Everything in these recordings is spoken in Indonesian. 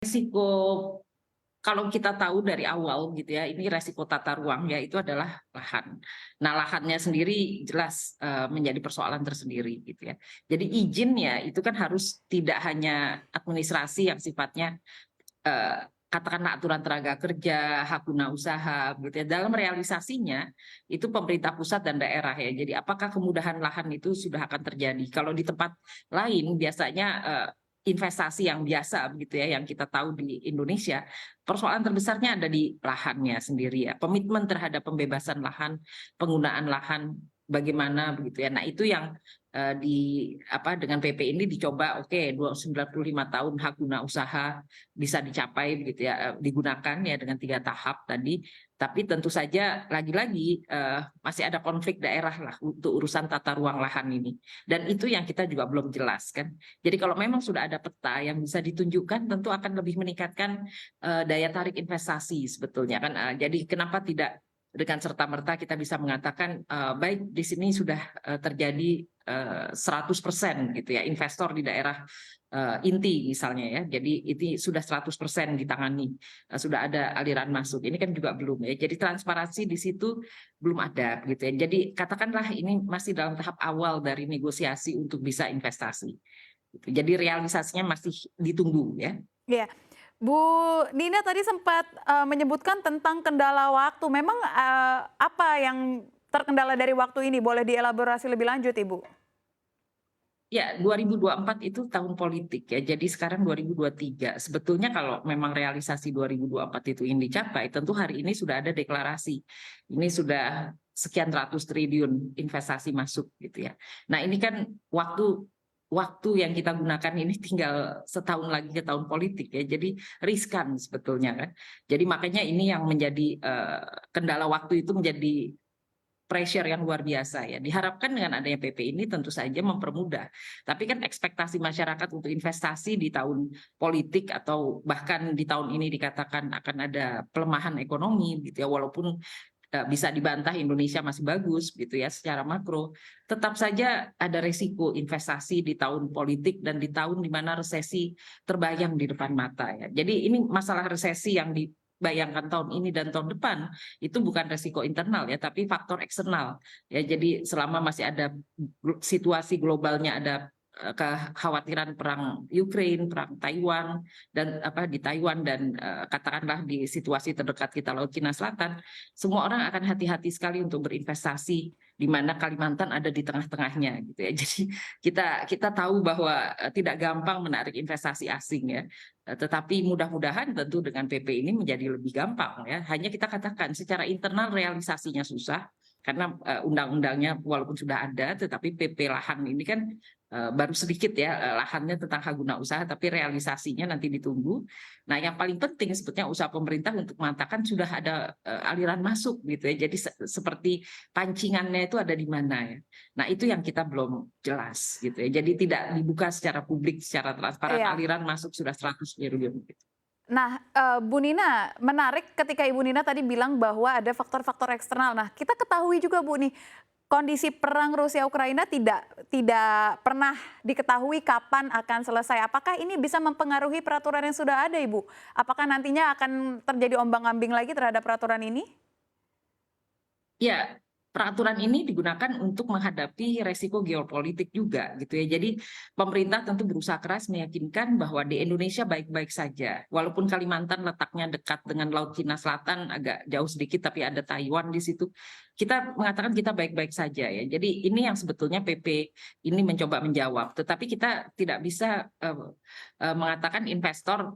Resiko kalau kita tahu dari awal gitu ya, ini resiko tata ruang ya itu adalah lahan. Nah, lahannya sendiri jelas menjadi persoalan tersendiri gitu ya. Jadi izin ya itu kan harus tidak hanya administrasi yang sifatnya katakanlah aturan tenaga kerja, hak guna usaha gitu ya. Dalam realisasinya itu pemerintah pusat dan daerah ya. Jadi apakah kemudahan lahan itu sudah akan terjadi? Kalau di tempat lain biasanya investasi yang biasa begitu ya yang kita tahu di Indonesia, persoalan terbesarnya ada di lahannya sendiri ya. Komitmen terhadap pembebasan lahan, penggunaan lahan bagaimana begitu ya. Nah, itu yang di apa dengan PP ini dicoba oke 95 tahun hak guna usaha bisa dicapai begitu ya, digunakan ya dengan 3 tahap tadi. Tapi tentu saja lagi-lagi masih ada konflik daerah lah untuk urusan tata ruang lahan ini. Dan itu yang kita juga belum jelas kan. Jadi kalau memang sudah ada peta yang bisa ditunjukkan, tentu akan lebih meningkatkan daya tarik investasi sebetulnya kan. Jadi kenapa tidak dengan serta-merta kita bisa mengatakan baik di sini sudah terjadi 100% gitu ya investor di daerah inti misalnya ya. Jadi itu sudah 100% ditangani, sudah ada aliran masuk. Ini kan juga belum ya. Jadi transparansi di situ belum ada gitu ya. Jadi katakanlah ini masih dalam tahap awal dari negosiasi untuk bisa investasi. Gitu. Jadi realisasinya masih ditunggu ya. Iya. Bu Nina tadi sempat, menyebutkan tentang kendala waktu. Memang, apa yang terkendala dari waktu ini? Boleh dielaborasi lebih lanjut, Ibu? Ya, 2024 itu tahun politik ya. Jadi sekarang 2023. Sebetulnya kalau memang realisasi 2024 itu ingin dicapai, tentu hari ini sudah ada deklarasi. Ini sudah sekian ratus triliun investasi masuk gitu ya. Nah, ini kan waktu waktu yang kita gunakan ini tinggal setahun lagi ke tahun politik ya. Jadi riskan sebetulnya kan. Jadi makanya ini yang menjadi kendala waktu itu menjadi pressure yang luar biasa ya. Diharapkan dengan adanya PP ini tentu saja mempermudah. Tapi kan ekspektasi masyarakat untuk investasi di tahun politik atau bahkan di tahun ini dikatakan akan ada pelemahan ekonomi gitu ya, walaupun bisa dibantah Indonesia masih bagus gitu ya secara makro, tetap saja ada resiko investasi di tahun politik dan di tahun di mana resesi terbayang di depan mata ya. Jadi ini masalah resesi yang dibayangkan tahun ini dan tahun depan itu bukan resiko internal ya, tapi faktor eksternal ya. Jadi selama masih ada situasi globalnya, ada kekhawatiran perang Ukraine, perang Taiwan dan apa di Taiwan dan katakanlah di situasi terdekat kita Laut Cina Selatan, semua orang akan hati-hati sekali untuk berinvestasi di mana Kalimantan ada di tengah-tengahnya gitu ya. Jadi kita tahu bahwa tidak gampang menarik investasi asing ya. Tetapi mudah-mudahan tentu dengan PP ini menjadi lebih gampang ya. Hanya kita katakan secara internal realisasinya susah karena undang-undangnya walaupun sudah ada, tetapi PP lahan ini kan baru sedikit ya lahannya tentang hak guna usaha, tapi realisasinya nanti ditunggu. Nah, yang paling penting sebetulnya usaha pemerintah untuk mengatakan sudah ada aliran masuk gitu ya. Jadi seperti pancingannya itu ada di mana ya. Nah, itu yang kita belum jelas gitu ya. Jadi tidak dibuka secara publik, secara transparan Iya. aliran masuk sudah 100 triliun gitu. Nah, Bu Nina, menarik ketika Ibu Nina tadi bilang bahwa ada faktor-faktor eksternal. Nah, kita ketahui juga, Bu, nih, kondisi perang Rusia Ukraina tidak tidak pernah diketahui kapan akan selesai. Apakah ini bisa mempengaruhi peraturan yang sudah ada, Ibu? Apakah nantinya akan terjadi ombang-ambing lagi terhadap peraturan ini? Ya, peraturan ini digunakan untuk menghadapi resiko geopolitik juga gitu ya. Jadi pemerintah tentu berusaha keras meyakinkan bahwa di Indonesia baik-baik saja. Walaupun Kalimantan letaknya dekat dengan Laut Cina Selatan, agak jauh sedikit tapi ada Taiwan di situ. Kita mengatakan kita baik-baik saja ya. Jadi ini yang sebetulnya PP ini mencoba menjawab. Tetapi kita tidak bisa mengatakan investor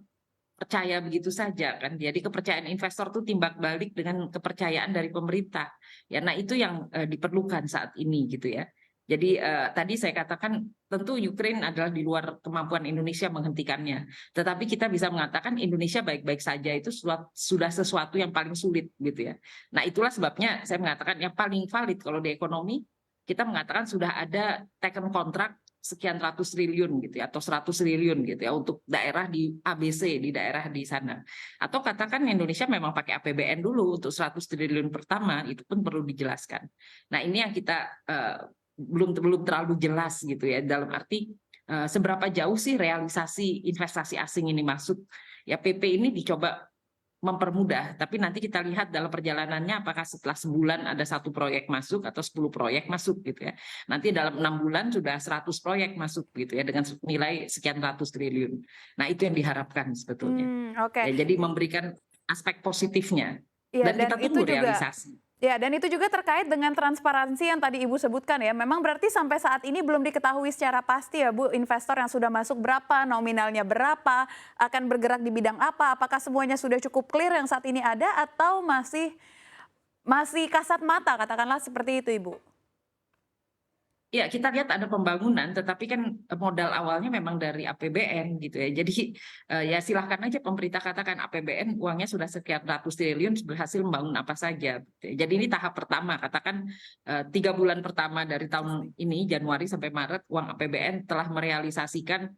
percaya begitu saja kan. Jadi kepercayaan investor tuh timbal balik dengan kepercayaan dari pemerintah. Ya, nah itu yang diperlukan saat ini gitu ya. Jadi tadi saya katakan tentu Ukraine adalah di luar kemampuan Indonesia menghentikannya. Tetapi kita bisa mengatakan Indonesia baik-baik saja itu sudah sesuatu yang paling sulit gitu ya. Nah, itulah sebabnya saya mengatakan yang paling valid kalau di ekonomi kita mengatakan sudah ada taken kontrak sekian ratus triliun gitu ya, atau 100 triliun gitu ya untuk daerah di ABC, di daerah di sana. Atau katakan Indonesia memang pakai APBN dulu untuk 100 triliun pertama, itu pun perlu dijelaskan. Nah, ini yang kita belum terlalu jelas gitu ya, dalam arti seberapa jauh sih realisasi investasi asing ini masuk Ya PP ini dicoba mempermudah, tapi nanti kita lihat dalam perjalanannya apakah setelah sebulan ada 1 proyek masuk atau 10 proyek masuk gitu ya. Nanti dalam 6 bulan sudah 100 proyek masuk gitu ya dengan nilai sekian ratus triliun. Nah itu yang diharapkan sebetulnya. Oke. Ya, jadi memberikan aspek positifnya Iya, dan dan kita itu tunggu juga realisasi. ya, dan itu juga terkait dengan transparansi yang tadi Ibu sebutkan ya. Memang berarti sampai saat ini belum diketahui secara pasti ya Bu, investor yang sudah masuk berapa, nominalnya berapa, akan bergerak di bidang apa, apakah semuanya sudah cukup clear yang saat ini ada atau masih kasat mata katakanlah seperti itu Ibu? Ya, kita lihat ada pembangunan, tetapi kan modal awalnya memang dari APBN gitu ya. Jadi ya silahkan aja pemerintah katakan APBN uangnya sudah sekian ratus triliun berhasil membangun apa saja. Gitu ya. Jadi ini tahap pertama, katakan 3 bulan pertama dari tahun ini Januari sampai Maret uang APBN telah merealisasikan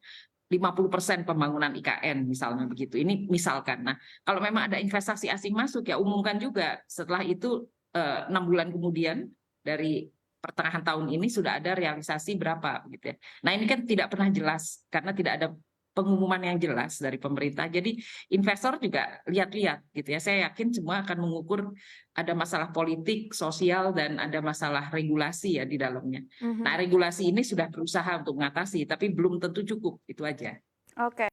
50% pembangunan IKN misalnya begitu. Ini misalkan. Nah, kalau memang ada investasi asing masuk ya umumkan juga. Setelah itu 6 bulan kemudian dari pertengahan tahun ini sudah ada realisasi berapa gitu ya. Nah, ini kan tidak pernah jelas karena tidak ada pengumuman yang jelas dari pemerintah. Jadi investor juga lihat-lihat gitu ya. Saya yakin semua akan mengukur ada masalah politik, sosial dan ada masalah regulasi ya di dalamnya. Nah, regulasi ini sudah berusaha untuk mengatasi tapi belum tentu cukup, itu aja. Oke.